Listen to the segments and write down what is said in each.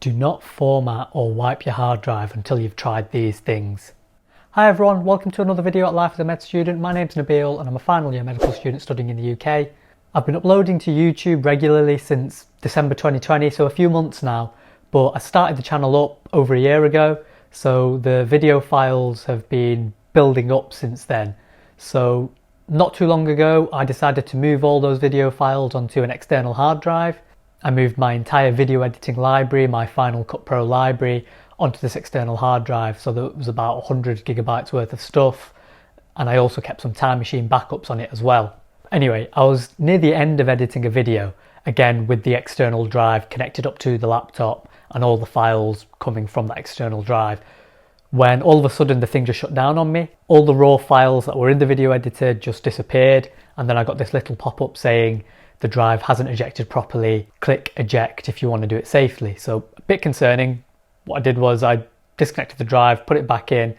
Do not format or wipe your hard drive until you've tried these things. Hi everyone, welcome to another video at Life as a Med Student. My name's Nabeel and I'm a final year medical student studying in the UK. I've been uploading to YouTube regularly since December 2020, so a few months now, but I started the channel up over a year ago, so the video files have been building up since then. So not too long ago I decided to move all those video files onto an external hard drive. I moved my entire video editing library, my Final Cut Pro library, onto this external hard drive, so there was about 100 gigabytes worth of stuff, and I also kept some Time Machine backups on it as well. Anyway, I was near the end of editing a video, again with the external drive connected up to the laptop and all the files coming from that external drive, when all of a sudden the thing just shut down on me. All the raw files that were in the video editor just disappeared, and then I got this little pop-up saying the drive hasn't ejected properly, click eject if you want to do it safely. So a bit concerning. What I did was I disconnected the drive, put it back in,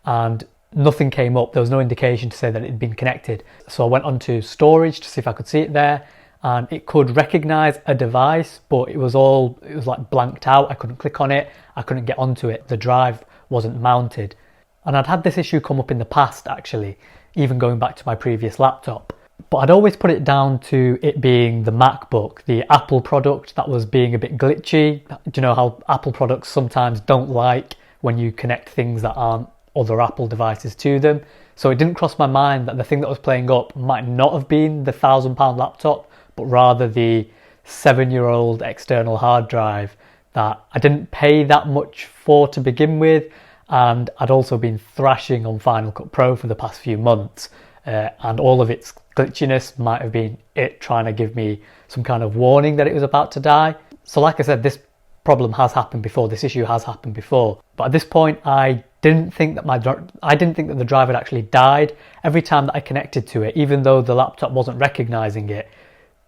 and nothing came up. There was no indication to say that it had been connected. So I went onto storage to see if I could see it there, and it could recognize a device, but it was like blanked out. I couldn't click on it, I couldn't get onto it. The drive wasn't mounted. And I'd had this issue come up in the past actually, even going back to my previous laptop. But I'd always put it down to it being the MacBook, the Apple product, that was being a bit glitchy. Do you know how Apple products sometimes don't like when you connect things that aren't other Apple devices to them? So it didn't cross my mind that the thing that was playing up might not have been the £1,000 laptop, but rather the 7-year-old external hard drive that I didn't pay that much for to begin with. And I'd also been thrashing on Final Cut Pro for the past few months. And all of its glitchiness might have been it trying to give me some kind of warning that it was about to die. So like I said, this problem has happened before, this issue has happened before. But at this point, I didn't think that the drive had actually died. Every time that I connected to it, even though the laptop wasn't recognizing it,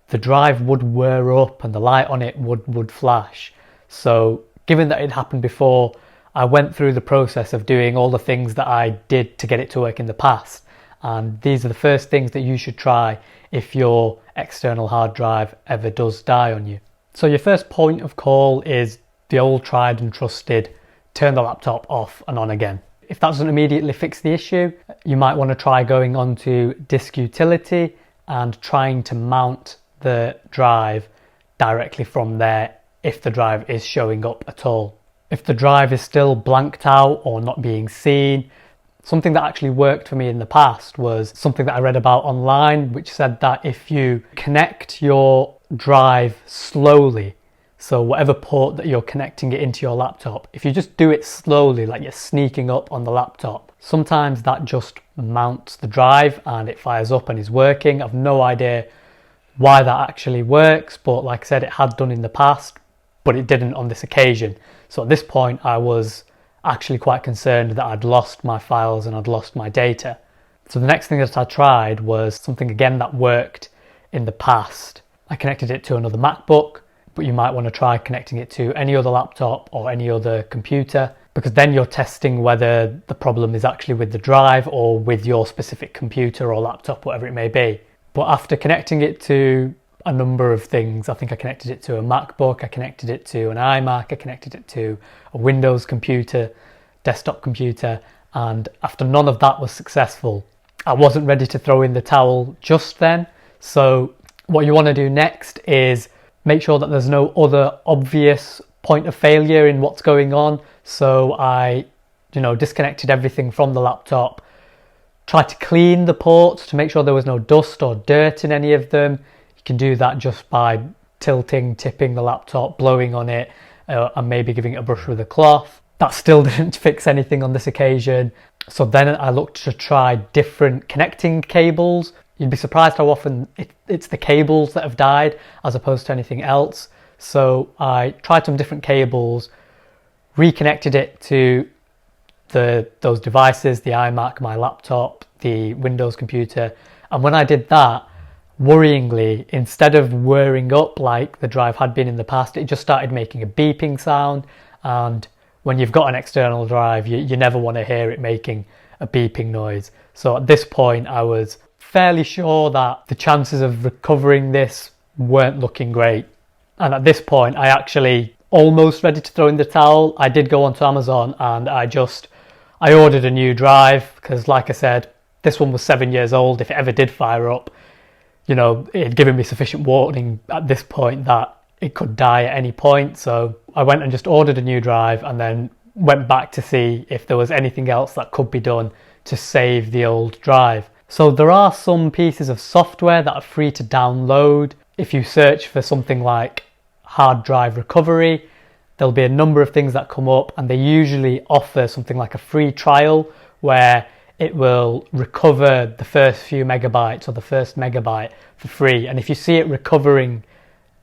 the drive would wear up and the light on it would flash. So given that it happened before, I went through the process of doing all the things that I did to get it to work in the past. And these are the first things that you should try if your external hard drive ever does die on you. So your first point of call is the old tried and trusted, turn the laptop off and on again. If that doesn't immediately fix the issue, you might want to try going onto Disk Utility and trying to mount the drive directly from there if the drive is showing up at all. If the drive is still blanked out or not being seen, something that actually worked for me in the past was something that I read about online, which said that if you connect your drive slowly, so whatever port that you're connecting it into your laptop, if you just do it slowly, like you're sneaking up on the laptop, sometimes that just mounts the drive and it fires up and is working. I've no idea why that actually works, but like I said, it had done in the past, but it didn't on this occasion. So at this point, I was actually quite concerned that I'd lost my files and I'd lost my data. So the next thing that I tried was something again that worked in the past. I connected it to another MacBook, but you might want to try connecting it to any other laptop or any other computer, because then you're testing whether the problem is actually with the drive or with your specific computer or laptop, whatever it may be. But after connecting it to a number of things, I think I connected it to a MacBook, I connected it to an iMac, I connected it to a Windows computer, desktop computer, and after none of that was successful, I wasn't ready to throw in the towel just then. So what you want to do next is make sure that there's no other obvious point of failure in what's going on. So I, disconnected everything from the laptop, tried to clean the ports to make sure there was no dust or dirt in any of them. You can do that just by tipping the laptop, blowing on it, and maybe giving it a brush with a cloth. That still didn't fix anything on this occasion. So then I looked to try different connecting cables. You'd be surprised how often it's the cables that have died as opposed to anything else. So I tried some different cables, reconnected it to those devices, the iMac, my laptop, the Windows computer. And when I did that, worryingly, instead of whirring up like the drive had been in the past, it just started making a beeping sound. And when you've got an external drive, you never want to hear it making a beeping noise. So at this point, I was fairly sure that the chances of recovering this weren't looking great. And at this point, I actually almost ready to throw in the towel, I did go onto Amazon and I ordered a new drive because, like I said, this one was 7 years old. If it ever did fire up, you know, it had given me sufficient warning at this point that it could die at any point. So I went and just ordered a new drive and then went back to see if there was anything else that could be done to save the old drive. So there are some pieces of software that are free to download. If you search for something like hard drive recovery, there'll be a number of things that come up, and they usually offer something like a free trial where it will recover the first few megabytes or the first megabyte for free. And if you see it recovering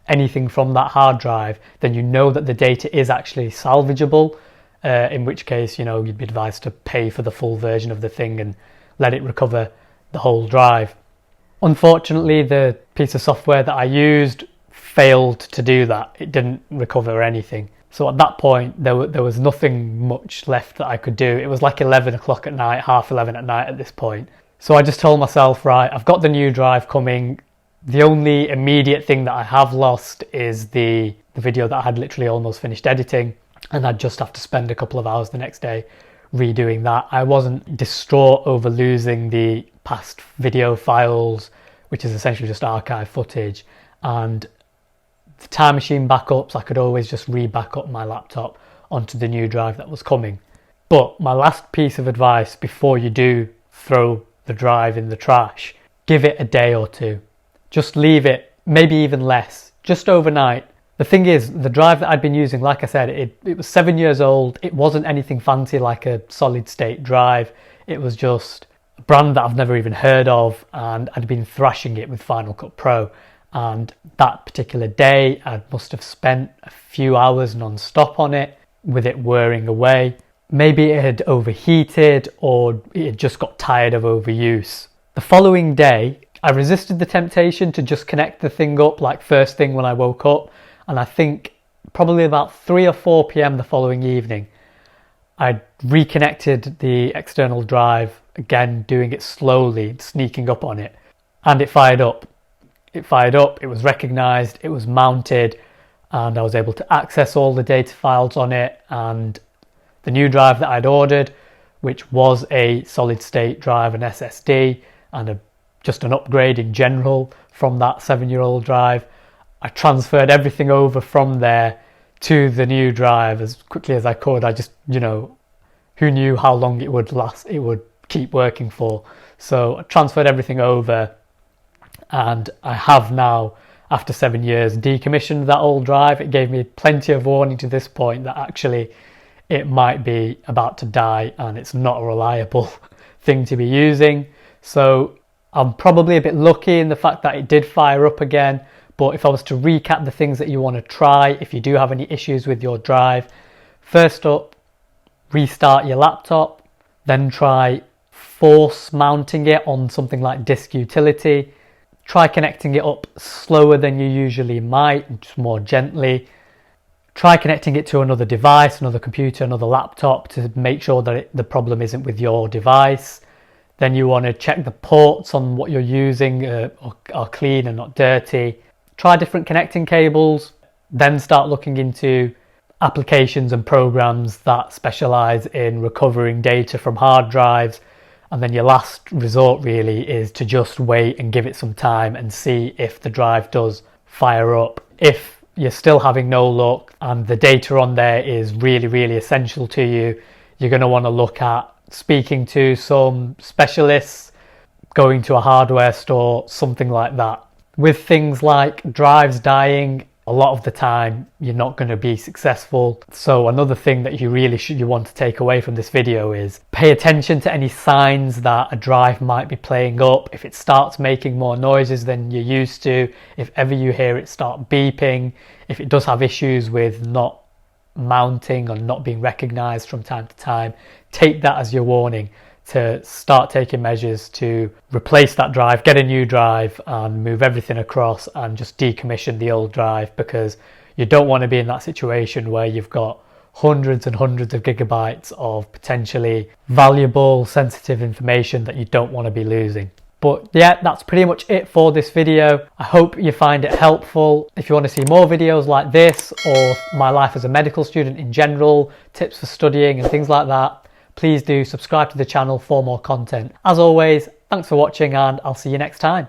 anything from that hard drive, then you know that the data is actually salvageable, in which case, you know, you'd be advised to pay for the full version of the thing and let it recover the whole drive. Unfortunately, the piece of software that I used failed to do that. It didn't recover anything. So at that point, there was nothing much left that I could do. It was like 11 o'clock at night, half 11 at night at this point. So I just told myself, right, I've got the new drive coming. The only immediate thing that I have lost is the video that I had literally almost finished editing, and I'd just have to spend a couple of hours the next day redoing that. I wasn't distraught over losing the past video files, which is essentially just archive footage, and the Time Machine backups. I could always just re-back up my laptop onto the new drive that was coming. But my last piece of advice before you do throw the drive in the trash, give it a day or two. Just leave it, maybe even less, just overnight. The thing is, the drive that I'd been using, like I said, it was 7 years old. It wasn't anything fancy like a solid state drive. It was just a brand that I've never even heard of, and I'd been thrashing it with Final Cut Pro. And that particular day, I must have spent a few hours non-stop on it, with it whirring away. Maybe it had overheated, or it had just got tired of overuse. The following day, I resisted the temptation to just connect the thing up like first thing when I woke up. And I think probably about 3 or 4 p.m. the following evening, I reconnected the external drive, again doing it slowly, sneaking up on it, and it fired up. It fired up, it was recognised, it was mounted, and I was able to access all the data files on it. And the new drive that I'd ordered, which was a solid state drive, an SSD, and just an upgrade in general from that 7-year-old drive, I transferred everything over from there to the new drive as quickly as I could. I just, you know, who knew how long it would last, it would keep working for. So I transferred everything over, and I have now, after 7 years, decommissioned that old drive. It gave me plenty of warning to this point that actually it might be about to die and it's not a reliable thing to be using. So I'm probably a bit lucky in the fact that it did fire up again. But if I was to recap the things that you want to try, if you do have any issues with your drive, first up, restart your laptop, then try force mounting it on something like Disk Utility. Try connecting it up slower than you usually might, just more gently. Try connecting it to another device, another computer, another laptop to make sure that the problem isn't with your device. Then you want to check the ports on what you're using are clean and not dirty. Try different connecting cables, then start looking into applications and programs that specialize in recovering data from hard drives. And then your last resort really is to just wait and give it some time and see if the drive does fire up. If you're still having no luck and the data on there is really, really essential to you, you're going to want to look at speaking to some specialists, going to a hardware store, something like that. With things like drives dying, a lot of the time you're not going to be successful. So another thing that you want to take away from this video is pay attention to any signs that a drive might be playing up. If it starts making more noises than you're used to, if ever you hear it start beeping, if it does have issues with not mounting or not being recognized from time to time, take that as your warning to start taking measures to replace that drive, get a new drive and move everything across and just decommission the old drive, because you don't want to be in that situation where you've got hundreds and hundreds of gigabytes of potentially valuable, sensitive information that you don't want to be losing. But yeah, that's pretty much it for this video. I hope you find it helpful. If you want to see more videos like this, or my life as a medical student in general, tips for studying and things like that, please do subscribe to the channel for more content. As always, thanks for watching and I'll see you next time.